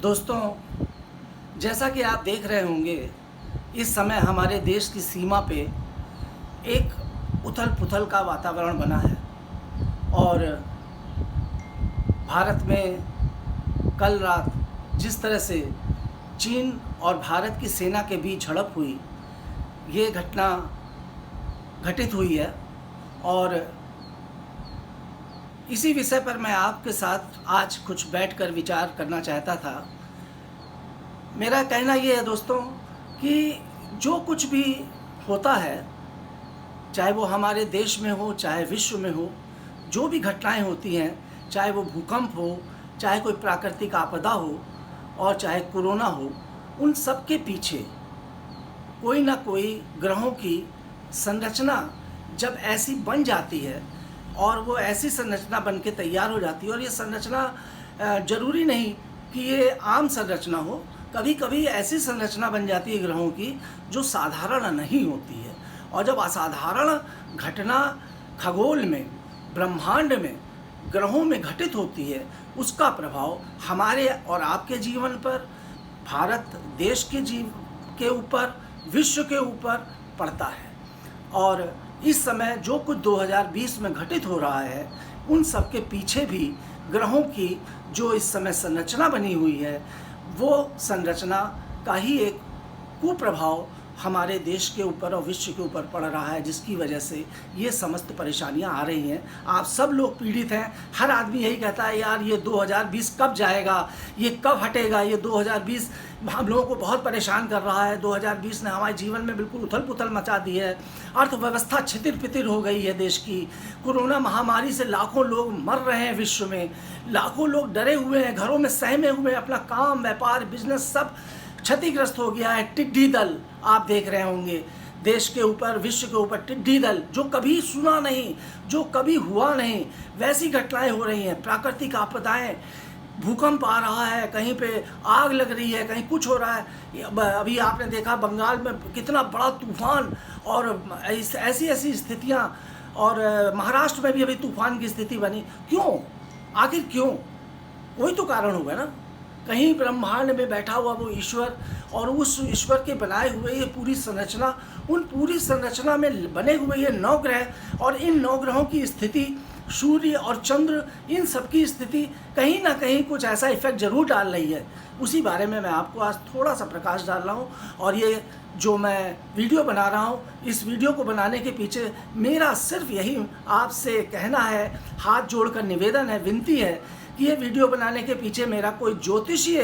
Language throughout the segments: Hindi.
दोस्तों, जैसा कि आप देख रहे होंगे, इस समय हमारे देश की सीमा पे एक उथल-पुथल का वातावरण बना है और भारत में कल रात जिस तरह से चीन और भारत की सेना के बीच झड़प हुई, ये घटना घटित हुई है और इसी विषय पर मैं आपके साथ आज कुछ बैठकर विचार करना चाहता था। मेरा कहना ये है दोस्तों कि जो कुछ भी होता है, चाहे वो हमारे देश में हो, चाहे विश्व में हो, जो भी घटनाएं होती हैं, चाहे वो भूकंप हो, चाहे कोई प्राकृतिक आपदा हो और चाहे कोरोना हो, उन सब के पीछे कोई ना कोई ग्रहों की संरचना जब ऐसी बन जाती है और वो ऐसी संरचना बन के तैयार हो जाती है, और ये संरचना ज़रूरी नहीं कि ये आम संरचना हो, कभी कभी ऐसी संरचना बन जाती है ग्रहों की जो साधारण नहीं होती है। और जब असाधारण घटना खगोल में, ब्रह्मांड में, ग्रहों में घटित होती है, उसका प्रभाव हमारे और आपके जीवन पर, भारत देश के ऊपर, विश्व के ऊपर पड़ता है। और इस समय जो कुछ 2020 में घटित हो रहा है, उन सब के पीछे भी ग्रहों की जो इस समय संरचना बनी हुई है, वो संरचना का ही एक कुप्रभाव हमारे देश के ऊपर और विश्व के ऊपर पड़ रहा है, जिसकी वजह से ये समस्त परेशानियां आ रही हैं। आप सब लोग पीड़ित हैं। हर आदमी यही कहता है, यार ये 2020 कब जाएगा, ये कब हटेगा, ये 2020 हम लोगों को बहुत परेशान कर रहा है। 2020 ने हमारे जीवन में बिल्कुल उथल पुथल मचा दी है। अर्थव्यवस्था छितिर पितिर हो गई है देश की। कोरोना महामारी से लाखों लोग मर रहे हैं विश्व में, लाखों लोग डरे हुए हैं, घरों में सहमे हुए हैं, अपना काम, व्यापार, बिजनेस सब क्षतिग्रस्त हो गया है। टिड्डी दल आप देख रहे होंगे देश के ऊपर, विश्व के ऊपर टिड्डी दल, जो कभी सुना नहीं, जो कभी हुआ नहीं, वैसी घटनाएं हो रही हैं। प्राकृतिक आपदाएं, भूकंप आ रहा है, कहीं पे आग लग रही है, कहीं कुछ हो रहा है। अभी आपने देखा बंगाल में कितना बड़ा तूफान और ऐसी ऐसी स्थितियां, और महाराष्ट्र में भी अभी तूफान की स्थिति बनी। क्यों? आखिर क्यों? कोई तो कारण होगा ना। कहीं ब्रह्मांड में बैठा हुआ वो ईश्वर और उस ईश्वर के बनाए हुए ये पूरी संरचना, उन पूरी संरचना में बने हुए ये 9 ग्रह, और इन 9 ग्रहों की स्थिति, सूर्य और चंद्र, इन सब की स्थिति कहीं ना कहीं कुछ ऐसा इफेक्ट जरूर डाल रही है। उसी बारे में मैं आपको आज थोड़ा सा प्रकाश डाल रहा हूँ। और ये जो मैं वीडियो बना रहा हूँ, इस वीडियो को बनाने के पीछे मेरा सिर्फ यही आपसे कहना है, हाथ जोड़कर निवेदन है, विनती है कि ये वीडियो बनाने के पीछे मेरा कोई ज्योतिषीय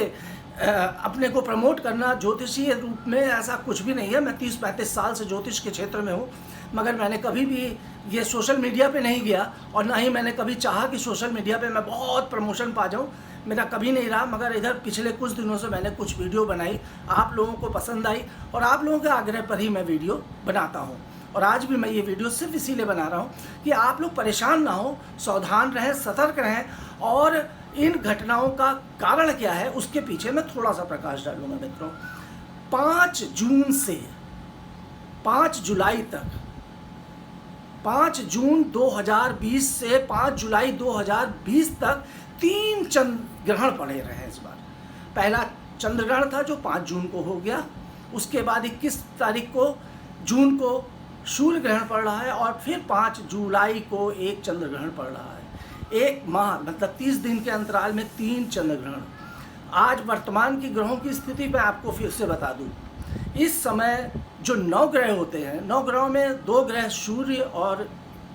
अपने को प्रमोट करना, ज्योतिषीय रूप में ऐसा कुछ भी नहीं है। मैं 30-35 साल से ज्योतिष के क्षेत्र में हूँ, मगर मैंने कभी भी ये सोशल मीडिया पे नहीं गया और ना ही मैंने कभी चाहा कि सोशल मीडिया पे मैं बहुत प्रमोशन पा जाऊँ, मेरा कभी नहीं रहा। मगर इधर पिछले कुछ दिनों से मैंने कुछ वीडियो बनाई, आप लोगों को पसंद आई और आप लोगों के आग्रह पर ही मैं वीडियो बनाता हूँ। और आज भी मैं ये वीडियो सिर्फ इसीलिए बना रहा हूँ कि आप लोग परेशान ना हो, सावधान रहें, सतर्क रहें, और इन घटनाओं का कारण क्या है उसके पीछे मैं थोड़ा सा प्रकाश डालूंगा मित्रों। 5 जून से 5 जुलाई तक, 5 जून 2020 से 5 जुलाई 2020 तक 3 चंद्र ग्रहण पड़े रहे हैं इस बार। पहला चंद्र ग्रहण था जो 5 जून को हो गया, उसके बाद 21 तारीख को जून को सूर्य ग्रहण पड़ रहा है, और फिर 5 जुलाई को एक चंद्र ग्रहण पड़ रहा है। एक माह मतलब 30 दिन के अंतराल में 3 चंद्र ग्रहण। आज वर्तमान की ग्रहों की स्थिति मैं आपको फिर से बता दूं। इस समय जो 9 ग्रह होते हैं, 9 ग्रहों में 2 ग्रह सूर्य और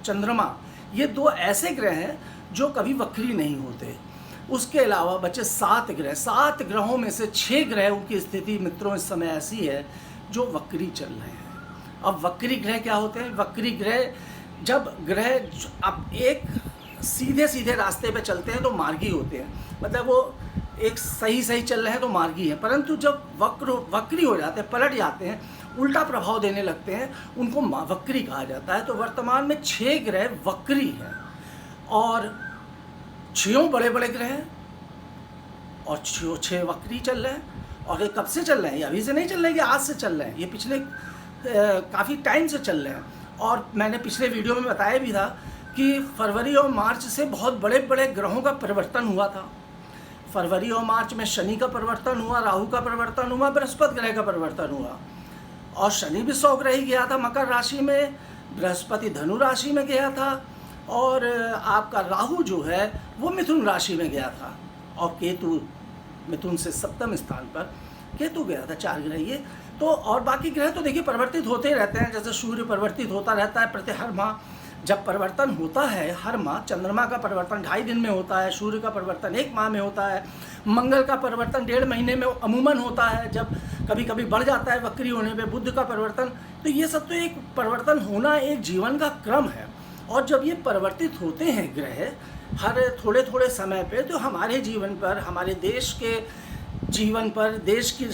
चंद्रमा, ये 2 ऐसे ग्रह हैं जो कभी वक्री नहीं होते। उसके अलावा बचे 7 ग्रह। 7 ग्रहों में से 6 ग्रहों की स्थिति मित्रों इस समय ऐसी है जो वक्री चल रहे हैं। अब वक्री ग्रह क्या होते हैं? वक्री ग्रह, जब ग्रह अब एक सीधे सीधे रास्ते पे चलते हैं तो मार्गी होते हैं, मतलब वो एक सही चल रहे हैं तो मार्गी है, परंतु जब वक्री हो जाते हैं, पलट जाते हैं, उल्टा प्रभाव देने लगते हैं, उनको वक्री कहा जाता है। तो वर्तमान में 6 ग्रह वक्री हैं और 6 बड़े बड़े ग्रह हैं और 6 वक्री चल रहे हैं। और ये कब से चल रहे हैं? ये अभी से नहीं चल रहे हैं कि आज से चल रहे हैं, ये पिछले काफ़ी टाइम से चल रहे हैं। और मैंने पिछले वीडियो में बताया भी था कि फरवरी और मार्च से बहुत बड़े बड़े ग्रहों का परिवर्तन हुआ था। फरवरी और मार्च में शनि का परिवर्तन हुआ, राहु का परिवर्तन हुआ, बृहस्पति ग्रह का परिवर्तन हुआ। और शनि भी 100 ग्रह ही गया था मकर राशि में, बृहस्पति धनु राशि में गया था, और आपका राहु जो है वो मिथुन राशि में गया था, और केतु मिथुन से सप्तम स्थान पर केतु गया था। 4 ग्रह ये तो, और बाकी ग्रह तो देखिए परिवर्तित होते ही रहते हैं। जैसे सूर्य परिवर्तित होता रहता है प्रति हर माह, जब परिवर्तन होता है हर माह, चंद्रमा का परिवर्तन 2.5 दिन में होता है, सूर्य का परिवर्तन 1 माह में होता है, मंगल का परिवर्तन 1.5 महीने में अमूमन होता है, जब कभी कभी बढ़ जाता है वक्री होने पे, बुध का परिवर्तन, तो ये सब तो एक परिवर्तन होना एक जीवन का क्रम है। और जब ये परिवर्तित होते हैं ग्रह हर थोड़े थोड़े समय पे, तो हमारे जीवन पर, हमारे देश के जीवन पर, देश की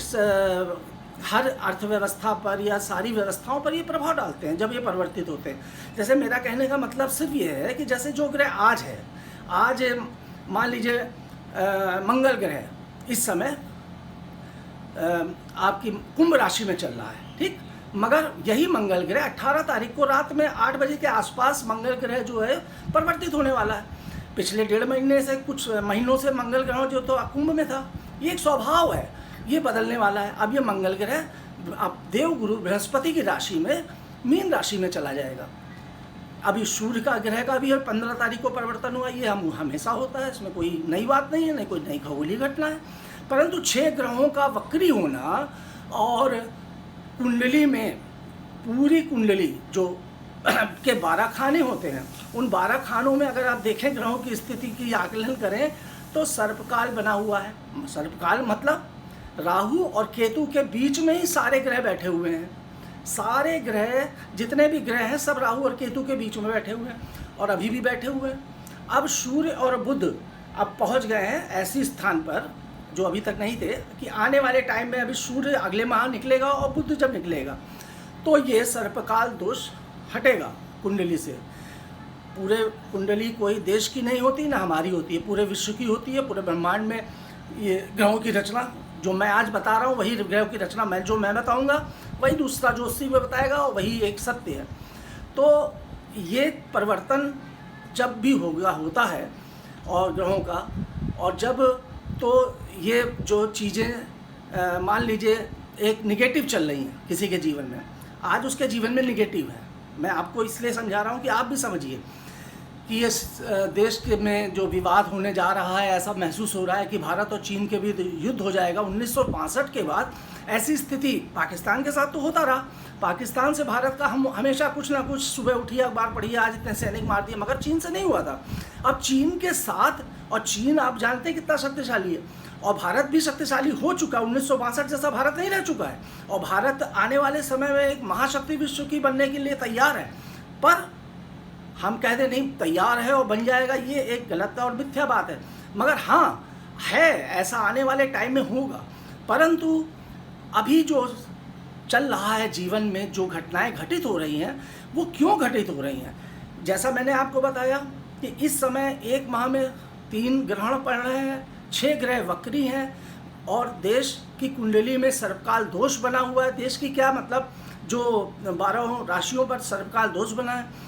हर अर्थव्यवस्था पर या सारी व्यवस्थाओं पर ये प्रभाव डालते हैं जब ये परिवर्तित होते हैं। जैसे मेरा कहने का मतलब सिर्फ ये है कि जैसे जो ग्रह आज है, आज मान लीजिए मंगल ग्रह इस समय आपकी कुंभ राशि में चल रहा है, ठीक, मगर यही मंगल ग्रह 18 तारीख को रात में 8 बजे के आसपास मंगल ग्रह जो है परिवर्तित होने वाला है। पिछले 1.5 महीने से, कुछ महीनों से मंगल ग्रह जो तो कुंभ में था, ये एक स्वभाव है, ये बदलने वाला है। अब ये मंगल ग्रह अब देवगुरु बृहस्पति की राशि में, मीन राशि में चला जाएगा। अभी सूर्य का ग्रह का भी 15 तारीख को परिवर्तन हुआ, ये हम हमेशा होता है, इसमें कोई नई बात नहीं है, नहीं कोई नई खगोलीय घटना है। परंतु 6 ग्रहों का वक्री होना और कुंडली में, पूरी कुंडली जो के 12 खाने होते हैं, उन 12 खानों में अगर आप देखें ग्रहों की स्थिति की आकलन करें तो सर्पकाल बना हुआ है। सर्पकाल मतलब राहु और केतु के बीच में ही सारे ग्रह बैठे हुए हैं। सारे ग्रह, जितने भी ग्रह हैं, सब राहु और केतु के बीच में बैठे हुए हैं, और अभी भी बैठे हुए हैं। अब सूर्य और बुध अब पहुंच गए हैं ऐसी स्थान पर जो अभी तक नहीं थे, कि आने वाले टाइम में अभी सूर्य अगले माह निकलेगा और बुध जब निकलेगा तो ये सर्पकाल दोष हटेगा कुंडली से। पूरे कुंडली कोई देश की नहीं होती, ना हमारी होती है, पूरे विश्व की होती है। पूरे ब्रह्मांड में ये ग्रहों की रचना जो मैं आज बता रहा हूँ, वही ग्रहों की रचना मैं बताऊँगा, वही दूसरा जो उसी में बताएगा, और वही एक सत्य है। तो ये परिवर्तन जब भी होता है और ग्रहों का, और जब तो ये जो चीज़ें मान लीजिए एक निगेटिव चल रही हैं किसी के जीवन में, आज उसके जीवन में निगेटिव है, मैं आपको इसलिए समझा रहा हूँ कि आप भी समझिए कि ये देश के में जो विवाद होने जा रहा है, ऐसा महसूस हो रहा है कि भारत और चीन के बीच युद्ध हो जाएगा। 1962 के बाद ऐसी स्थिति पाकिस्तान के साथ तो होता रहा, पाकिस्तान से भारत का हम हमेशा कुछ ना कुछ, सुबह उठिए अखबार पढ़िए, आज इतने सैनिक मार दिए, मगर चीन से नहीं हुआ था। अब चीन के साथ, और चीन आप जानते हैं कितना शक्तिशाली है, और भारत भी शक्तिशाली हो चुका, 1962 जैसा भारत नहीं रह चुका है, और भारत आने वाले समय में एक महाशक्ति विश्व की बनने के लिए तैयार है। पर हम कह दें नहीं तैयार है और बन जाएगा, ये एक गलत और मिथ्या बात है। मगर हाँ है, ऐसा आने वाले टाइम में होगा। परंतु अभी जो चल रहा है जीवन में, जो घटनाएं घटित हो रही हैं, वो क्यों घटित हो रही हैं? जैसा मैंने आपको बताया कि इस समय 1 माह में 3 ग्रहण पड़ रहे हैं, 6 ग्रह वक्री हैं, और देश की कुंडली में सर्पकाल दोष बना हुआ है। देश की क्या मतलब, जो 12 राशियों पर सर्पकाल दोष बना है।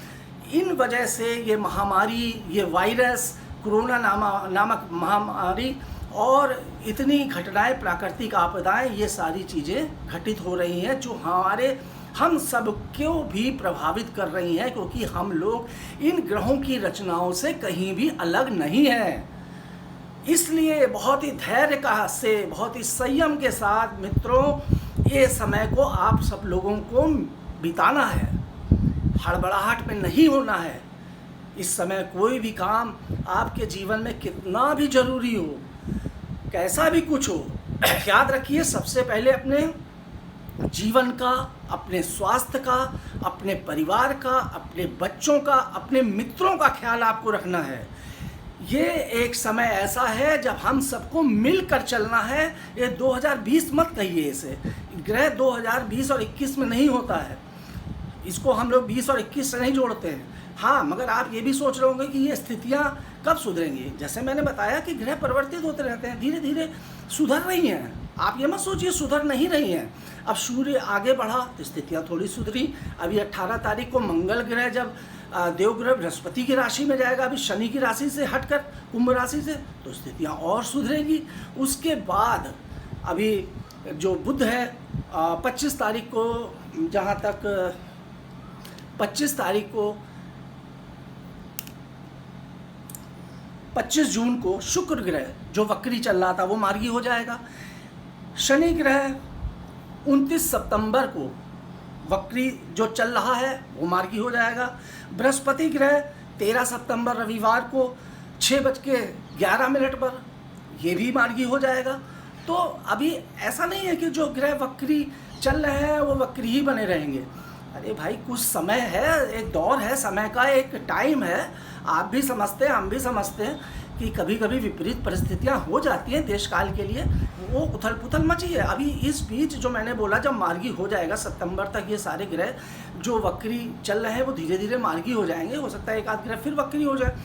इन वजह से ये महामारी, ये वायरस, कोरोना नामक महामारी, और इतनी घटनाएं, प्राकृतिक आपदाएं, ये सारी चीज़ें घटित हो रही हैं, जो हम सब को भी प्रभावित कर रही हैं, क्योंकि हम लोग इन ग्रहों की रचनाओं से कहीं भी अलग नहीं हैं। इसलिए बहुत ही धैर्य से, बहुत ही संयम के साथ मित्रों, ये समय को आप सब लोगों को बिताना है, हड़बड़ाहट में नहीं होना है। इस समय कोई भी काम आपके जीवन में कितना भी जरूरी हो, कैसा भी कुछ हो, याद रखिए सबसे पहले अपने जीवन का, अपने स्वास्थ्य का, अपने परिवार का, अपने बच्चों का, अपने मित्रों का ख्याल आपको रखना है। ये एक समय ऐसा है जब हम सबको मिलकर चलना है। ये 2020 मत कहिए, इसे ग्रह 2020 और 21 में नहीं होता है, इसको हम लोग 20 और 21 से नहीं जोड़ते हैं। हाँ, मगर आप ये भी सोच रहे होंगे कि ये स्थितियाँ कब सुधरेंगी। जैसे मैंने बताया कि ग्रह परिवर्तित होते रहते हैं, धीरे धीरे सुधर रही हैं। आप ये मत सोचिए सुधर नहीं रही हैं। अब सूर्य आगे बढ़ा तो स्थितियाँ थोड़ी सुधरी। अभी 18 तारीख को मंगल ग्रह जब देवग्रह बृहस्पति की राशि में जाएगा, अभी शनि की राशि से हटकर कुंभ राशि से, तो स्थितियाँ और सुधरेंगी। उसके बाद अभी जो बुध है 25 तारीख को, जहाँ तक 25 तारीख को 25 जून को शुक्र ग्रह जो वक्री चल रहा था वो मार्गी हो जाएगा। शनि ग्रह 29 सितंबर को वक्री जो चल रहा है वो मार्गी हो जाएगा। बृहस्पति ग्रह 13 सितंबर रविवार को 6:11 पर ये भी मार्गी हो जाएगा। तो अभी ऐसा नहीं है कि जो ग्रह वक्री चल रहे हैं वो वक्री ही बने रहेंगे। अरे भाई, कुछ समय है, एक दौर है, समय का एक टाइम है। आप भी समझते हैं, हम भी समझते हैं कि कभी कभी विपरीत परिस्थितियां हो जाती हैं देश काल के लिए, वो उथल पुथल मची है। अभी इस बीच जो मैंने बोला, जब मार्गी हो जाएगा सितंबर तक, ये सारे ग्रह जो वक्री चल रहे हैं वो धीरे धीरे मार्गी हो जाएंगे। हो सकता है एक आध ग्रह फिर वक्री हो जाए,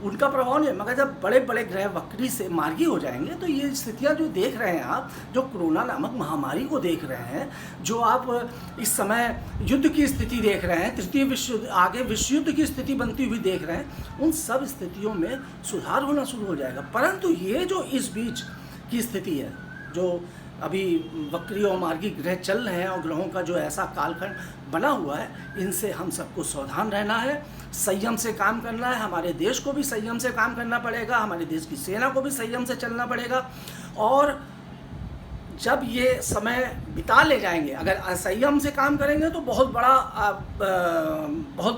उनका प्रभाव नहीं है, मगर जब बड़े बड़े ग्रह वक्री से मार्गी हो जाएंगे तो ये स्थितियां जो देख रहे हैं आप, जो कोरोना नामक महामारी को देख रहे हैं, जो आप इस समय युद्ध की स्थिति देख रहे हैं, तृतीय विश्व युद्ध, आगे विश्व युद्ध की स्थिति बनती हुई देख रहे हैं, उन सब स्थितियों में सुधार होना शुरू हो जाएगा। परंतु ये जो इस बीच की स्थिति है, जो अभी वक्री और मार्गी ग्रह चल रहे हैं और ग्रहों का जो ऐसा कालखंड बना हुआ है, इनसे हम सबको सावधान रहना है, संयम से काम करना है। हमारे देश को भी संयम से काम करना पड़ेगा, हमारे देश की सेना को भी संयम से चलना पड़ेगा। और जब ये समय बिता ले जाएंगे, अगर असंयम से काम करेंगे तो बहुत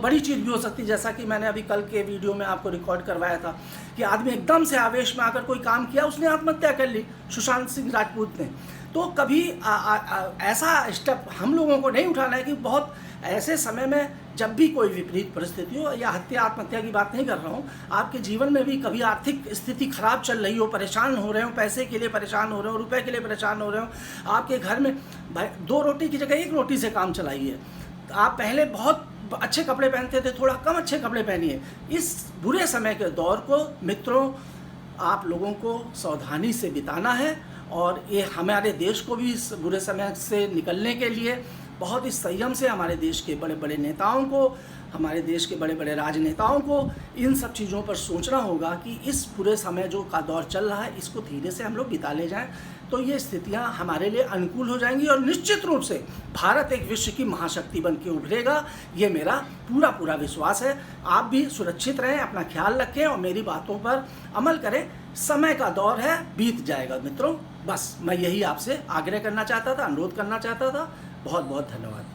बड़ी चीज़ भी हो सकती है। जैसा कि मैंने अभी कल के वीडियो में आपको रिकॉर्ड करवाया था कि आदमी एकदम से आवेश में आकर कोई काम किया, उसने आत्महत्या कर ली, सुशांत सिंह राजपूत ने। तो कभी ऐसा स्टेप हम लोगों को नहीं उठाना है कि बहुत ऐसे समय में जब भी कोई विपरीत परिस्थिति हो, या हत्या आत्महत्या की बात नहीं कर रहा हूँ, आपके जीवन में भी कभी आर्थिक स्थिति खराब चल रही हो, परेशान हो रहे हो, पैसे के लिए परेशान हो रहे हो, रुपए के लिए परेशान हो रहे हो, आपके घर में भाई 2 रोटी की जगह 1 रोटी से काम चलाइए। आप पहले बहुत अच्छे कपड़े पहनते थे, थोड़ा कम अच्छे कपड़े पहनिए। इस बुरे समय के दौर को मित्रों, आप लोगों को सावधानी से बिताना है, और ये हमारे देश को भी इस बुरे समय से निकलने के लिए बहुत ही संयम से हमारे देश के बड़े बड़े नेताओं को, हमारे देश के बड़े बड़े राजनेताओं को इन सब चीज़ों पर सोचना होगा कि इस पूरे समय जो का दौर चल रहा है, इसको धीरे से हम लोग बिता ले जाएं, तो ये स्थितियां हमारे लिए अनुकूल हो जाएंगी और निश्चित रूप से भारत एक विश्व की महाशक्ति बन के उभरेगा। ये मेरा पूरा विश्वास है। आप भी सुरक्षित रहें, अपना ख्याल रखें और मेरी बातों पर अमल करें। समय का दौर है, बीत जाएगा मित्रों। बस मैं यही आपसे आग्रह करना चाहता था, अनुरोध करना चाहता था। बहुत बहुत धन्यवाद।